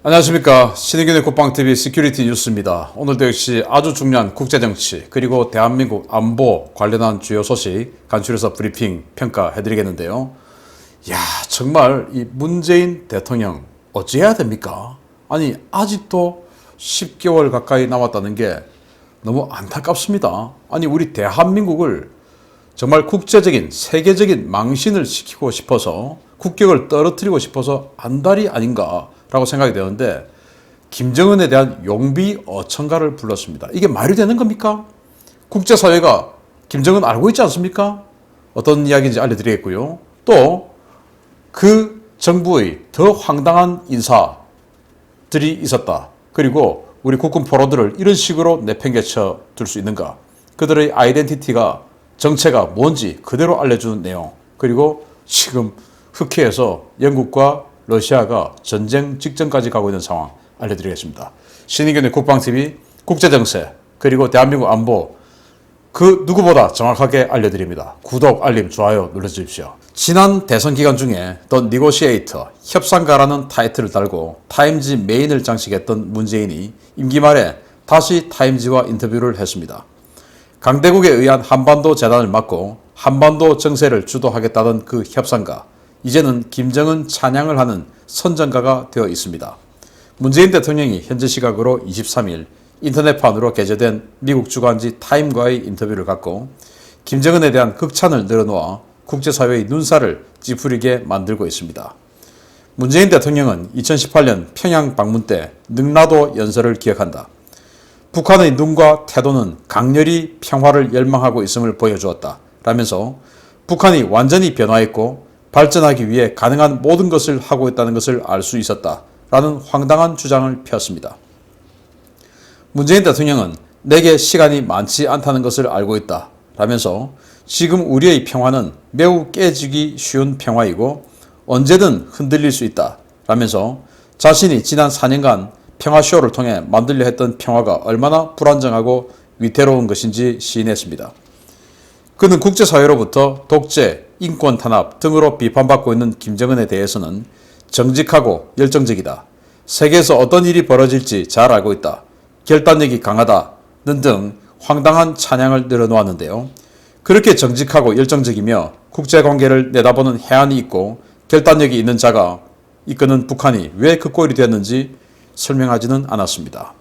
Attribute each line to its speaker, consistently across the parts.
Speaker 1: 안녕하십니까. 신의균의 국방TV 시큐리티 뉴스입니다. 오늘도 역시 아주 중요한 국제정치 그리고 대한민국 안보 관련한 주요 소식 간추려서 브리핑 평가해드리겠는데요. 야, 정말 이 문재인 대통령 어찌해야 됩니까? 아니 아직도 10개월 가까이 남았다는 게 너무 안타깝습니다. 아니 우리 대한민국을 정말 국제적인 세계적인 망신을 시키고 싶어서 국격을 떨어뜨리고 싶어서 안달이 아닌가라고 생각이 되는데 김정은에 대한 용비 어천가를 불렀습니다. 이게 말이 되는 겁니까? 국제사회가 김정은 알고 있지 않습니까? 어떤 이야기인지 알려드리겠고요. 또 그 정부의 더 황당한 인사들이 있었다. 그리고 우리 국군 포로들을 이런 식으로 내팽개쳐 둘 수 있는가? 그들의 아이덴티티가 정체가 뭔지 그대로 알려주는 내용, 그리고 지금 흑해에서 영국과 러시아가 전쟁 직전까지 가고 있는 상황 알려드리겠습니다. 신의균의 국방TV 국제정세 그리고 대한민국 안보 그 누구보다 정확하게 알려드립니다. 구독, 알림, 좋아요 눌러주십시오. 지난 대선 기간 중에 The Negotiator, 협상가라는 타이틀을 달고 타임지 메인을 장식했던 문재인이 임기 말에 다시 타임지와 인터뷰를 했습니다. 강대국에 의한 한반도 재단을 맡고 한반도 정세를 주도하겠다던 그 협상가, 이제는 김정은 찬양을 하는 선전가가 되어 있습니다. 문재인 대통령이 현재 시각으로 23일 인터넷판으로 게재된 미국 주간지 타임과의 인터뷰를 갖고 김정은에 대한 극찬을 늘어놓아 국제사회의 눈살을 찌푸리게 만들고 있습니다. 문재인 대통령은 2018년 평양 방문 때 능라도 연설을 기억한다. 북한의 눈과 태도는 강렬히 평화를 열망하고 있음을 보여주었다 라면서 북한이 완전히 변화했고 발전하기 위해 가능한 모든 것을 하고 있다는 것을 알 수 있었다 라는 황당한 주장을 폈습니다. 문재인 대통령은 내게 시간이 많지 않다는 것을 알고 있다 라면서 지금 우리의 평화는 매우 깨지기 쉬운 평화이고 언제든 흔들릴 수 있다 라면서 자신이 지난 4년간 평화쇼를 통해 만들려 했던 평화가 얼마나 불안정하고 위태로운 것인지 시인했습니다. 그는 국제사회로부터 독재, 인권 탄압 등으로 비판받고 있는 김정은에 대해서는 정직하고 열정적이다. 세계에서 어떤 일이 벌어질지 잘 알고 있다. 결단력이 강하다는 등 황당한 찬양을 늘어놓았는데요. 그렇게 정직하고 열정적이며 국제관계를 내다보는 해안이 있고 결단력이 있는 자가 이끄는 북한이 왜 그 꼴이 되었는지 설명하지는 않았습니다.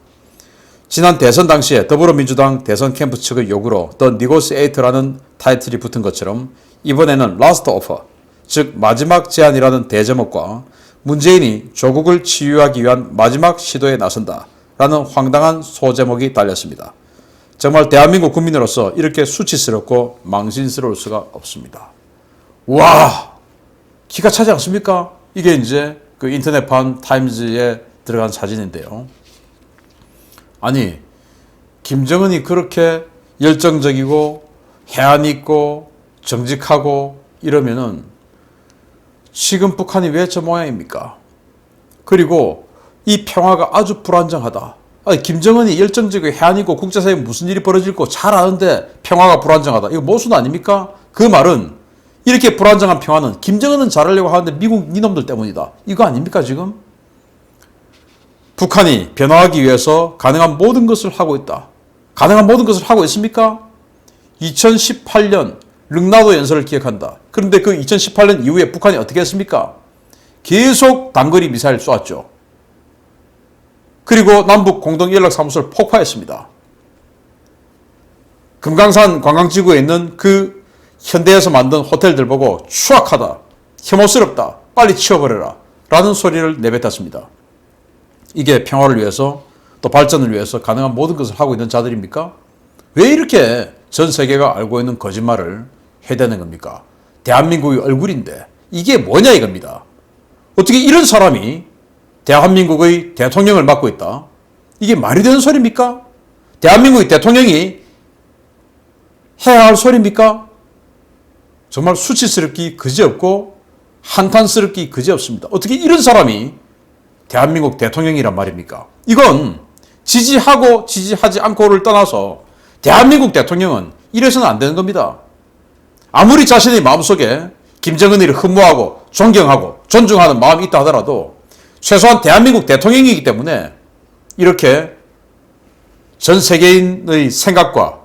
Speaker 1: 지난 대선 당시에 더불어민주당 대선 캠프 측의 요구로 The Negotiator라는 타이틀이 붙은 것처럼 이번에는 Last Offer, 즉 마지막 제안이라는 대제목과 문재인이 조국을 치유하기 위한 마지막 시도에 나선다 라는 황당한 소제목이 달렸습니다. 정말 대한민국 국민으로서 이렇게 수치스럽고 망신스러울 수가 없습니다. 와, 기가 차지 않습니까? 이게 이제 그 인터넷판 타임즈에 들어간 사진인데요. 아니 김정은이 그렇게 열정적이고 해안 있고 정직하고 이러면은 지금 북한이 왜 저 모양입니까? 그리고 이 평화가 아주 불안정하다. 아니, 김정은이 열정적이고 해안 있고 국제사회에 무슨 일이 벌어질 거 잘 아는데 평화가 불안정하다. 이거 모순 아닙니까? 그 말은 이렇게 불안정한 평화는 김정은은 잘하려고 하는데 미국 니놈들 때문이다. 이거 아닙니까 지금? 북한이 변화하기 위해서 가능한 모든 것을 하고 있다. 가능한 모든 것을 하고 있습니까? 2018년 릉나도 연설을 기억한다. 그런데 그 2018년 이후에 북한이 어떻게 했습니까? 계속 단거리 미사일 쏘았죠. 그리고 남북 공동연락사무소를 폭파했습니다. 금강산 관광지구에 있는 그 현대에서 만든 호텔들 보고 추악하다, 혐오스럽다, 빨리 치워버려라 라는 소리를 내뱉었습니다. 이게 평화를 위해서 또 발전을 위해서 가능한 모든 것을 하고 있는 자들입니까? 왜 이렇게 전 세계가 알고 있는 거짓말을 해대는 겁니까? 대한민국의 얼굴인데 이게 뭐냐 이겁니다. 어떻게 이런 사람이 대한민국의 대통령을 맡고 있다? 이게 말이 되는 소리입니까? 대한민국의 대통령이 해야 할 소리입니까? 정말 수치스럽기 그지없고 한탄스럽기 그지없습니다. 어떻게 이런 사람이 대한민국 대통령이란 말입니까? 이건 지지하고 지지하지 않고를 떠나서 대한민국 대통령은 이래서는 안 되는 겁니다. 아무리 자신의 마음속에 김정은이를 흠모하고 존경하고 존중하는 마음이 있다 하더라도 최소한 대한민국 대통령이기 때문에 이렇게 전 세계인의 생각과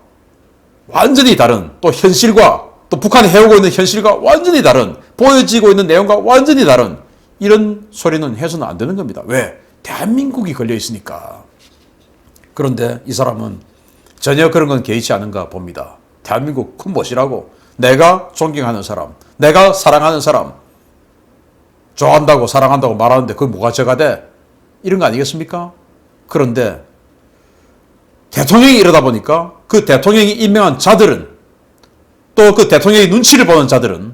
Speaker 1: 완전히 다른, 또 현실과, 또 북한이 해오고 있는 현실과 완전히 다른, 보여지고 있는 내용과 완전히 다른 이런 소리는 해서는 안 되는 겁니다. 왜? 대한민국이 걸려 있으니까. 그런데 이 사람은 전혀 그런 건 개의치 않은가 봅니다. 대한민국 큰 못이라고, 내가 존경하는 사람, 내가 사랑하는 사람, 좋아한다고 사랑한다고 말하는데 그게 뭐가 죄가 돼? 이런 거 아니겠습니까? 그런데 대통령이 이러다 보니까 그 대통령이 임명한 자들은, 또 그 대통령의 눈치를 보는 자들은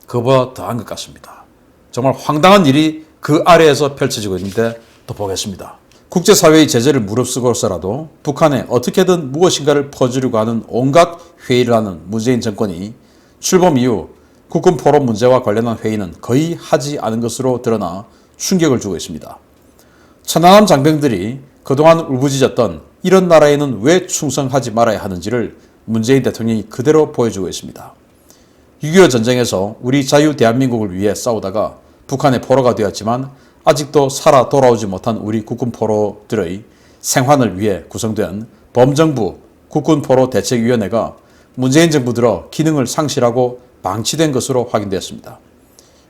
Speaker 1: 그보다 더한 것 같습니다. 정말 황당한 일이 그 아래에서 펼쳐지고 있는데 또 보겠습니다. 국제사회의 제재를 무릅쓰고서라도 북한에 어떻게든 무엇인가를 퍼주려고 하는 온갖 회의를 하는 문재인 정권이 출범 이후 국군 포로 문제와 관련한 회의는 거의 하지 않은 것으로 드러나 충격을 주고 있습니다. 천안함 장병들이 그동안 울부짖었던 이런 나라에는 왜 충성하지 말아야 하는지를 문재인 대통령이 그대로 보여주고 있습니다. 6.25 전쟁에서 우리 자유 대한민국을 위해 싸우다가 북한의 포로가 되었지만 아직도 살아 돌아오지 못한 우리 국군 포로들의 생환을 위해 구성된 범정부 국군포로 대책위원회가 문재인 정부 들어 기능을 상실하고 방치된 것으로 확인되었습니다.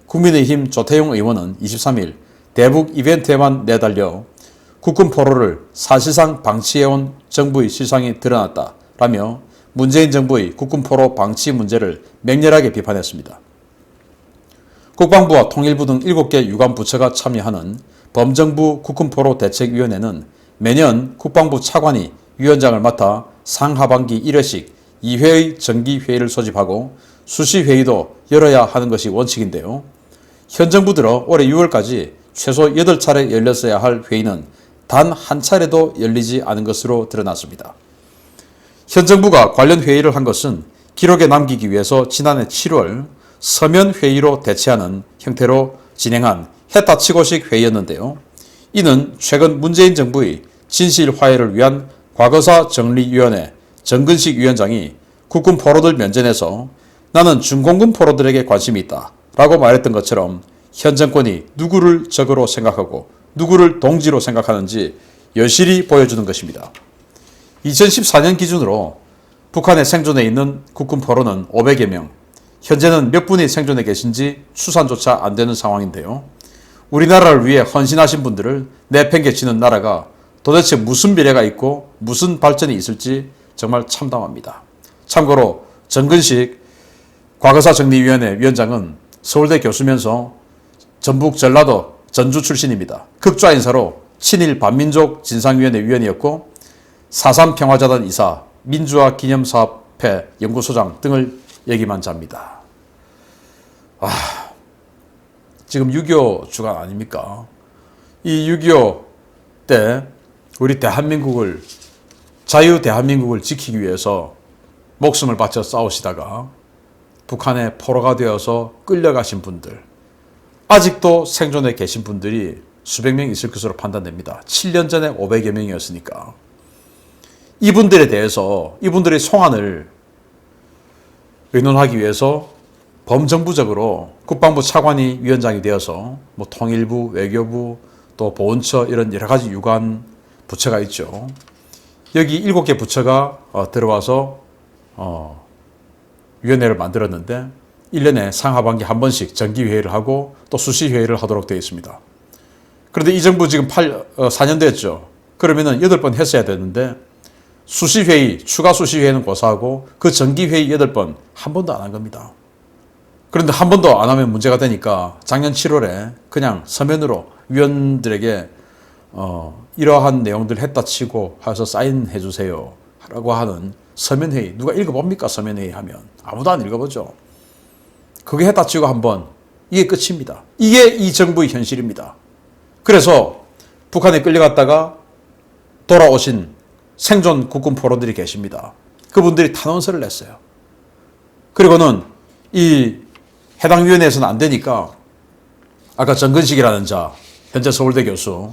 Speaker 1: 국민의힘 조태용 의원은 23일 대북 이벤트에만 내달려 국군 포로를 사실상 방치해온 정부의 실상이 드러났다라며 문재인 정부의 국군 포로 방치 문제를 맹렬하게 비판했습니다. 국방부와 통일부 등 7개 유관 부처가 참여하는 범정부 국군포로 대책위원회는 매년 국방부 차관이 위원장을 맡아 상하반기 1회씩 2회의 정기회의를 소집하고 수시회의도 열어야 하는 것이 원칙인데요. 현 정부 들어 올해 6월까지 최소 8차례 열렸어야 할 회의는 단 한 차례도 열리지 않은 것으로 드러났습니다. 현 정부가 관련 회의를 한 것은 기록에 남기기 위해서 지난해 7월 서면 회의로 대체하는 형태로 진행한 해타치고식 회의였는데요. 이는 최근 문재인 정부의 진실 화해를 위한 과거사 정리위원회 정근식 위원장이 국군 포로들 면전에서 나는 중공군 포로들에게 관심이 있다 라고 말했던 것처럼 현 정권이 누구를 적으로 생각하고 누구를 동지로 생각하는지 여실히 보여주는 것입니다. 2014년 기준으로 북한에 생존해 있는 국군 포로는 500여 명, 현재는 몇 분이 생존해 계신지 추산조차 안 되는 상황인데요. 우리나라를 위해 헌신하신 분들을 내팽개치는 나라가 도대체 무슨 미래가 있고 무슨 발전이 있을지 정말 참담합니다. 참고로 정근식 과거사 정리위원회 위원장은 서울대 교수면서 전북 전라도 전주 출신입니다. 극좌 인사로 친일 반민족 진상위원회 위원이었고 4.3 평화자단 이사, 민주화 기념사업회 연구소장 등을 얘기만 잡니다. 지금 6.25 주간 아닙니까? 이 6.25 때 우리 대한민국을, 자유 대한민국을 지키기 위해서 목숨을 바쳐 싸우시다가 북한의 포로가 되어서 끌려가신 분들, 아직도 생존해 계신 분들이 수백 명 있을 것으로 판단됩니다. 7년 전에 500여 명이었으니까. 이분들에 대해서 이분들의 송환을 의논하기 위해서 범정부적으로 국방부 차관이 위원장이 되어서 뭐 통일부, 외교부, 또 보훈처 이런 여러 가지 유관 부처가 있죠. 여기 7개 부처가 들어와서 위원회를 만들었는데 1년에 상하반기 한 번씩 정기회의를 하고 또 수시회의를 하도록 되어 있습니다. 그런데 이 정부 지금 4년 됐죠. 그러면은 8번 했어야 되는데 수시회의, 추가 수시회의는 고사하고 그 정기회의 8번 한 번도 안 한 겁니다. 그런데 한 번도 안 하면 문제가 되니까 작년 7월에 그냥 서면으로 위원들에게 이러한 내용들 했다 치고 해서 사인해 주세요 라고 하는 서면회의, 누가 읽어봅니까? 서면회의 하면 아무도 안 읽어보죠. 그게 했다 치고 한번, 이게 끝입니다. 이게 이 정부의 현실입니다. 그래서 북한에 끌려갔다가 돌아오신 생존 국군 포로들이 계십니다. 그분들이 탄원서를 냈어요. 그리고는 이 해당 위원회에서는 안 되니까 아까 정근식이라는 자, 현재 서울대 교수,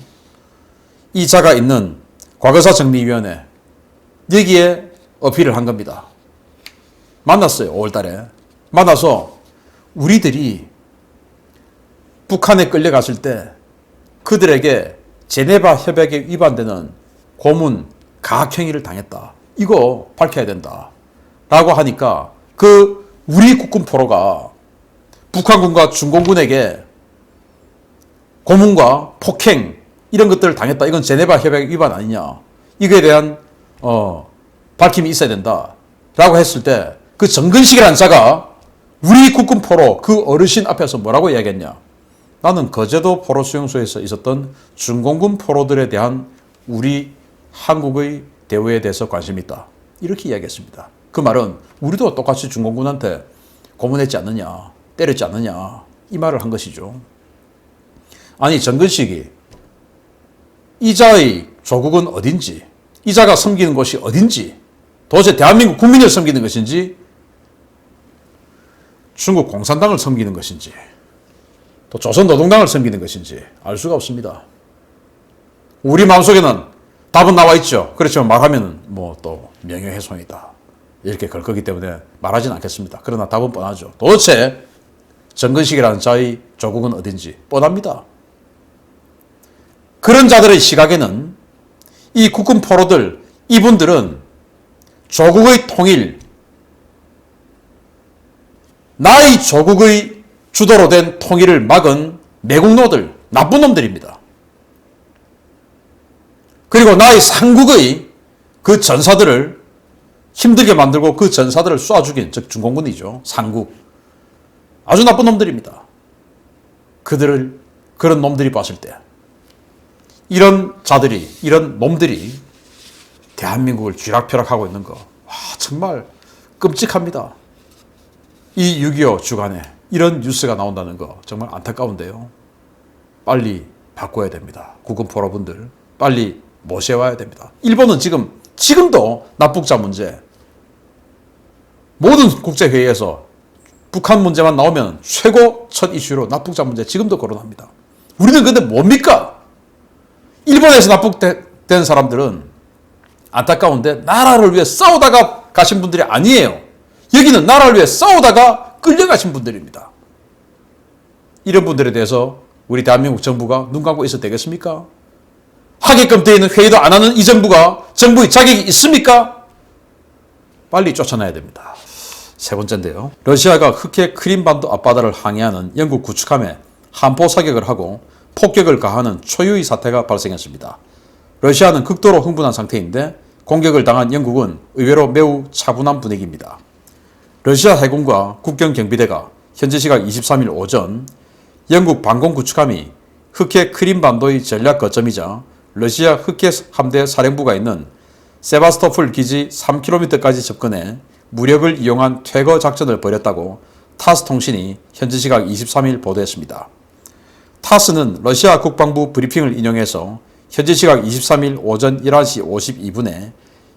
Speaker 1: 이 자가 있는 과거사 정리위원회, 여기에 어필을 한 겁니다. 만났어요. 5월 달에. 만나서 우리들이 북한에 끌려갔을 때 그들에게 제네바 협약에 위반되는 고문, 가학행위를 당했다. 이거 밝혀야 된다. 라고 하니까 그 우리 국군 포로가 북한군과 중공군에게 고문과 폭행 이런 것들을 당했다. 이건 제네바 협약 위반 아니냐. 이거에 대한 밝힘이 있어야 된다. 라고 했을 때 그 정근식이라는 자가 우리 국군 포로 그 어르신 앞에서 뭐라고 이야기했냐. 나는 거제도 포로 수용소에서 있었던 중공군 포로들에 대한 우리 한국의 대우에 대해서 관심이 있다. 이렇게 이야기했습니다. 그 말은 우리도 똑같이 중공군한테 고문했지 않느냐, 때렸지 않느냐 이 말을 한 것이죠. 아니 정근식이 이자의 조국은 어딘지, 이자가 섬기는 곳이 어딘지, 도대체 대한민국 국민을 섬기는 것인지 중국 공산당을 섬기는 것인지 또 조선노동당을 섬기는 것인지 알 수가 없습니다. 우리 마음속에는 답은 나와 있죠. 그렇지만 말하면 뭐 또 명예훼손이다 이렇게 걸 거기 때문에 말하진 않겠습니다. 그러나 답은 뻔하죠. 도대체 정근식이라는 자의 조국은 어딘지 뻔합니다. 그런 자들의 시각에는 이 국군 포로들, 이분들은 조국의 통일, 나의 조국의 주도로 된 통일을 막은 매국노들, 나쁜 놈들입니다. 그리고 나의 상국의 그 전사들을 힘들게 만들고 그 전사들을 쏴 죽인, 즉 중공군이죠. 상국. 아주 나쁜 놈들입니다. 그들을, 그런 놈들이 봤을 때 이런 자들이, 이런 놈들이 대한민국을 쥐락펴락하고 있는 거, 와, 정말 끔찍합니다. 이 6.25 주간에 이런 뉴스가 나온다는 거 정말 안타까운데요. 빨리 바꿔야 됩니다. 국군 포로분들 빨리 모셔와야 됩니다. 일본은 지금도 납북자 문제, 모든 국제회의에서 북한 문제만 나오면 최고 첫 이슈로 납북자 문제 지금도 거론합니다. 우리는 근데 뭡니까? 일본에서 납북된 사람들은 안타까운데 나라를 위해 싸우다가 가신 분들이 아니에요. 여기는 나라를 위해 싸우다가 끌려가신 분들입니다. 이런 분들에 대해서 우리 대한민국 정부가 눈 감고 있어도 되겠습니까? 하게끔 되어 있는 회의도 안 하는 이 정부가 정부의 자격이 있습니까? 빨리 쫓아내야 됩니다. 세 번째인데요. 러시아가 흑해 크림반도 앞바다를 항해하는 영국 구축함에 함포 사격을 하고 폭격을 가하는 초유의 사태가 발생했습니다. 러시아는 극도로 흥분한 상태인데 공격을 당한 영국은 의외로 매우 차분한 분위기입니다. 러시아 해군과 국경경비대가 현지 시각 23일 오전 영국 방공구축함이 흑해 크림반도의 전략 거점이자 러시아 흑해 함대 사령부가 있는 세바스토폴 기지 3km까지 접근해 무력을 이용한 퇴거 작전을 벌였다고 타스 통신이 현지 시각 23일 보도했습니다. 타스는 러시아 국방부 브리핑을 인용해서 현지 시각 23일 오전 11시 52분에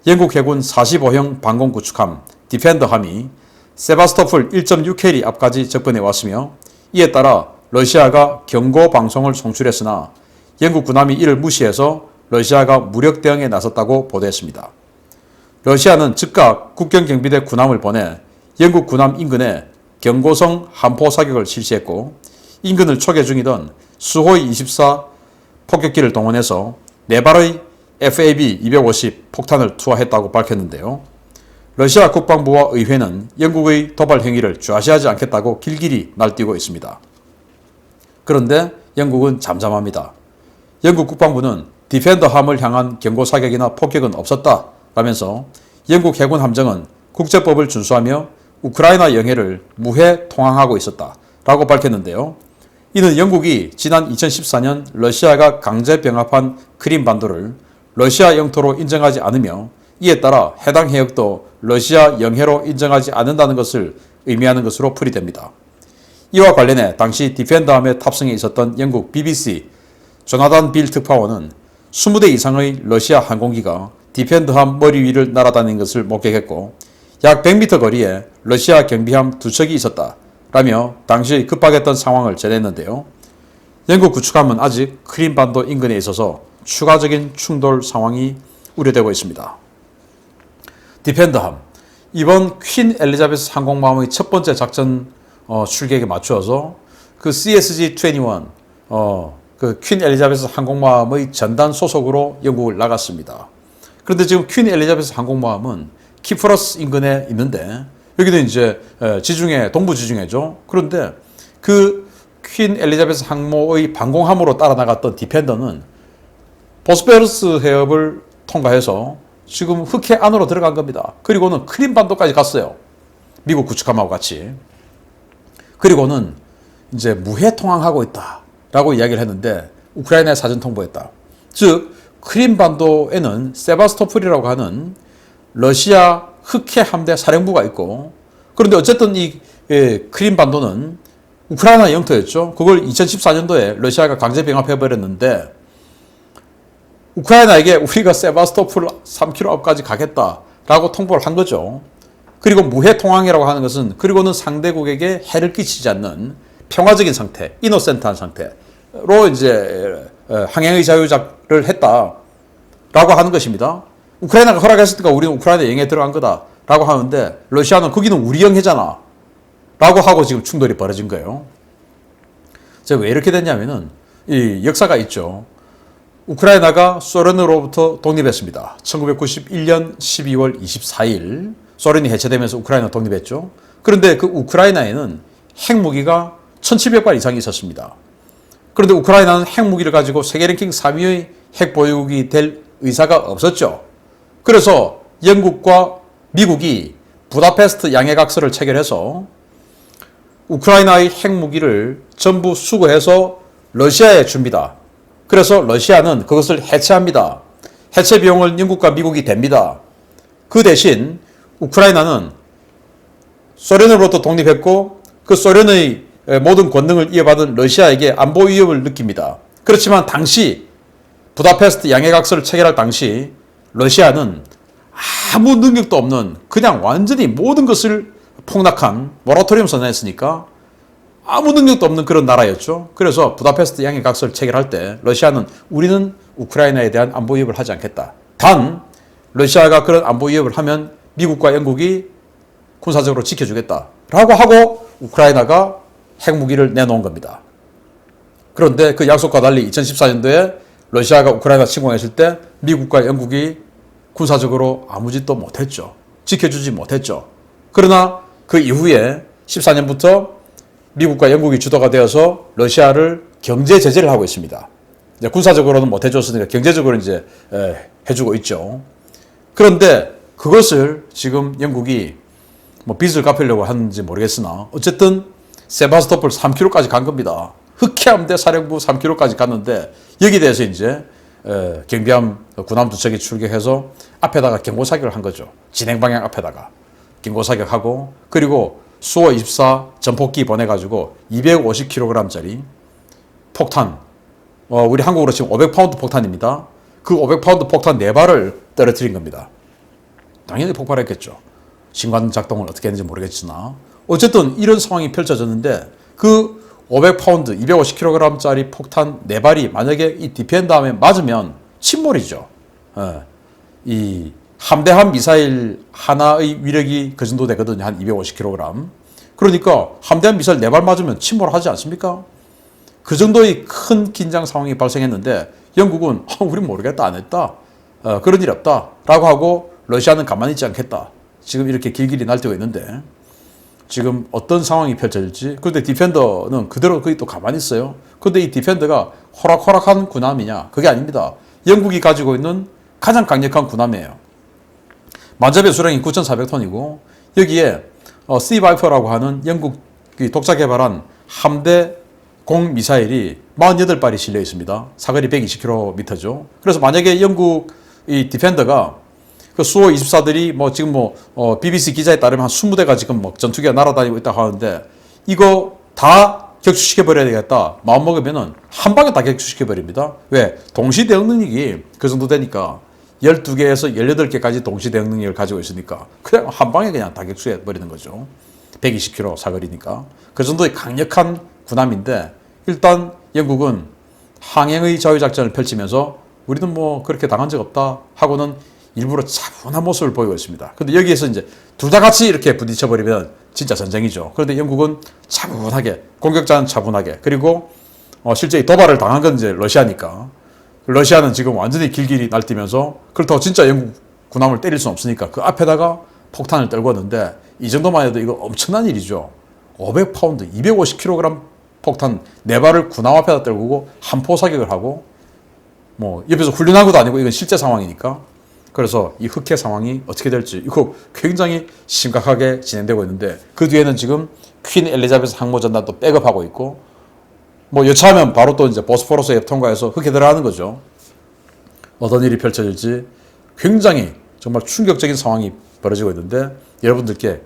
Speaker 1: 영국 해군 45형 방공구축함 디펜더함이 세바스토폴 1.6캐리 앞까지 접근해 왔으며 이에 따라 러시아가 경고 방송을 송출했으나 영국 군함이 이를 무시해서 러시아가 무력 대응에 나섰다고 보도했습니다. 러시아는 즉각 국경경비대 군함을 보내 영국 군함 인근에 경고성 함포 사격을 실시했고 인근을 초계 중이던 수호이 24 폭격기를 동원해서 4발의 FAB-250 폭탄을 투하했다고 밝혔는데요. 러시아 국방부와 의회는 영국의 도발 행위를 좌시하지 않겠다고 길길이 날뛰고 있습니다. 그런데 영국은 잠잠합니다. 영국 국방부는 디펜더함을 향한 경고 사격이나 폭격은 없었다라면서 영국 해군 함정은 국제법을 준수하며 우크라이나 영해를 무해 통항하고 있었다라고 밝혔는데요. 이는 영국이 지난 2014년 러시아가 강제 병합한 크림반도를 러시아 영토로 인정하지 않으며 이에 따라 해당 해역도 러시아 영해로 인정하지 않는다는 것을 의미하는 것으로 풀이됩니다. 이와 관련해 당시 디펜더함에 탑승해 있었던 영국 BBC 조나단 빌 특파원은 20대 이상의 러시아 항공기가 디펜더함 머리 위를 날아다니는 것을 목격했고 약 100m 거리에 러시아 경비함 2척이 있었다라며 당시 급박했던 상황을 전했는데요. 영국 구축함은 아직 크림반도 인근에 있어서 추가적인 충돌 상황이 우려되고 있습니다. 디펜더함, 이번 퀸 엘리자베스 항공모함의 첫 번째 작전 출격에 맞추어서 그 CSG-21 그 퀸 엘리자베스 항공모함의 전단 소속으로 영국을 나갔습니다. 그런데 지금 퀸 엘리자베스 항공모함은 키프러스 인근에 있는데 여기는 이제 지중해, 동부 지중해죠. 그런데 그 퀸 엘리자베스 항모의 방공함으로 따라 나갔던 디펜더는 보스페러스 해협을 통과해서 지금 흑해 안으로 들어간 겁니다. 그리고는 크림반도까지 갔어요. 미국 구축함하고 같이. 그리고는 이제 무해 통항하고 있다라고 이야기를 했는데 우크라이나에 사전 통보했다. 즉 크림반도에는 세바스토폴이라고 하는 러시아 흑해 함대 사령부가 있고, 그런데 어쨌든 이 크림반도는 우크라이나 영토였죠. 그걸 2014년도에 러시아가 강제 병합해버렸는데 우크라이나에게 우리가 세바스토폴 3km 앞까지 가겠다라고 통보를 한 거죠. 그리고 무해 통항이라고 하는 것은 그리고는 상대국에게 해를 끼치지 않는 평화적인 상태, 이노센트한 상태로 이제 항행의 자유를 했다라고 하는 것입니다. 우크라이나가 허락했으니까 우리는 우크라이나 영해에 들어간 거다라고 하는데 러시아는 거기는 우리 영해잖아 라고 하고 지금 충돌이 벌어진 거예요. 제가 왜 이렇게 됐냐면은 이 역사가 있죠. 우크라이나가 소련으로부터 독립했습니다. 1991년 12월 24일 소련이 해체되면서 우크라이나 독립했죠. 그런데 그 우크라이나에는 핵무기가 1700발 이상이 있었습니다. 그런데 우크라이나는 핵무기를 가지고 세계 랭킹 3위의 핵보유국이 될 의사가 없었죠. 그래서 영국과 미국이 부다페스트 양해각서를 체결해서 우크라이나의 핵무기를 전부 수거해서 러시아에 줍니다. 그래서 러시아는 그것을 해체합니다. 해체 비용을 영국과 미국이 댑니다. 그 대신 우크라이나는 소련으로부터 독립했고 그 소련의 모든 권능을 이어받은 러시아에게 안보 위협을 느낍니다. 그렇지만 당시 부다페스트 양해각서를 체결할 당시 러시아는 아무 능력도 없는 그냥 완전히 모든 것을 폭락한 모라토리엄 선언했으니까 아무 능력도 없는 그런 나라였죠. 그래서 부다페스트 양해각서를 체결할 때 러시아는 우리는 우크라이나에 대한 안보 위협을 하지 않겠다. 단 러시아가 그런 안보 위협을 하면 미국과 영국이 군사적으로 지켜주겠다라고 하고 우크라이나가 핵무기를 내놓은 겁니다. 그런데 그 약속과 달리 2014년도에 러시아가 우크라이나 침공했을 때 미국과 영국이 군사적으로 아무 짓도 못했죠. 지켜주지 못했죠. 그러나 그 이후에 14년부터 미국과 영국이 주도가 되어서 러시아를 경제 제재를 하고 있습니다. 이제 군사적으로는 못 해줬으니까 경제적으로 이제 해주고 있죠. 그런데 그것을 지금 영국이 뭐 빚을 갚으려고 하는지 모르겠으나 어쨌든 세바스토폴 3km까지 간 겁니다. 흑해함대 사령부 3km까지 갔는데 여기에 대해서 이제 경비함 군함 두 척이 출격해서 앞에다가 경고 사격을 한 거죠. 진행 방향 앞에다가 경고 사격하고 그리고 수호 24 전폭기 보내가지고 250kg짜리 폭탄, 우리 한국으로 지금 500파운드 폭탄입니다. 그 500파운드 폭탄 4발을 떨어뜨린 겁니다. 당연히 폭발했겠죠. 신관 작동을 어떻게 했는지 모르겠으나 어쨌든 이런 상황이 펼쳐졌는데 그 500파운드, 250kg짜리 폭탄 4발이 만약에 이 디펜더함에 맞으면 침몰이죠. 이 함대함 미사일 하나의 위력이 그 정도 되거든요. 한 250kg. 그러니까 함대함 미사일 4발 맞으면 침몰하지 않습니까? 그 정도의 큰 긴장 상황이 발생했는데 영국은 우린 모르겠다, 안 했다. 그런 일 없다. 라고 하고 러시아는 가만히 있지 않겠다. 지금 이렇게 길길이 날뛰고 있는데 지금 어떤 상황이 펼쳐질지. 그런데 디펜더는 그대로 거기 또 가만히 있어요. 그런데 이 디펜더가 호락호락한 군함이냐? 그게 아닙니다. 영국이 가지고 있는 가장 강력한 군함이에요. 만접의 수량이 9,400톤이고 여기에 씨바이퍼라고 하는 영국이 독자 개발한 함대 공 미사일이 48발이 실려 있습니다. 사거리 120km죠. 그래서 만약에 영국 이 디펜더가 그 수호 24들이 뭐 지금 BBC 기자에 따르면 한 20대가 지금 뭐 전투기가 날아다니고 있다고 하는데 이거 다 격추시켜 버려야 되겠다 마음 먹으면은 한 방에 다 격추시켜 버립니다. 왜? 동시 대응 능력이 그 정도 되니까 12개에서 18개까지 동시 대응 능력을 가지고 있으니까 그냥 한 방에 그냥 다 격추해 버리는 거죠. 120km 사거리니까. 그 정도의 강력한 군함인데 일단 영국은 항행의 자유작전을 펼치면서 우리는 뭐 그렇게 당한 적 없다 하고는 일부러 차분한 모습을 보이고 있습니다. 근데 여기에서 이제 둘 다 같이 이렇게 부딪혀버리면 진짜 전쟁이죠. 그런데 영국은 차분하게, 공격자는 차분하게, 그리고 실제 이 도발을 당한 건 이제 러시아니까. 러시아는 지금 완전히 길길이 날뛰면서 그렇다고 진짜 영국 군함을 때릴 수는 없으니까 그 앞에다가 폭탄을 떨고 왔는데 이 정도만 해도 이거 엄청난 일이죠. 500파운드, 250kg 폭탄 4발을 군함 앞에다 떨구고 한포 사격을 하고 뭐 옆에서 훈련한 것도 아니고 이건 실제 상황이니까. 그래서 이 흑해 상황이 어떻게 될지 이거 굉장히 심각하게 진행되고 있는데 그 뒤에는 지금 퀸 엘리자베스 항모전단도 백업하고 있고 뭐 여차하면 바로 또 이제 보스포러스 앱 통과해서 흑해 들어가는 거죠. 어떤 일이 펼쳐질지 굉장히 정말 충격적인 상황이 벌어지고 있는데 여러분들께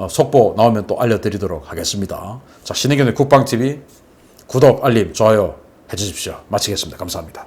Speaker 1: 속보 나오면 또 알려드리도록 하겠습니다. 자, 신의견의 국방TV 구독, 알림, 좋아요 해주십시오. 마치겠습니다. 감사합니다.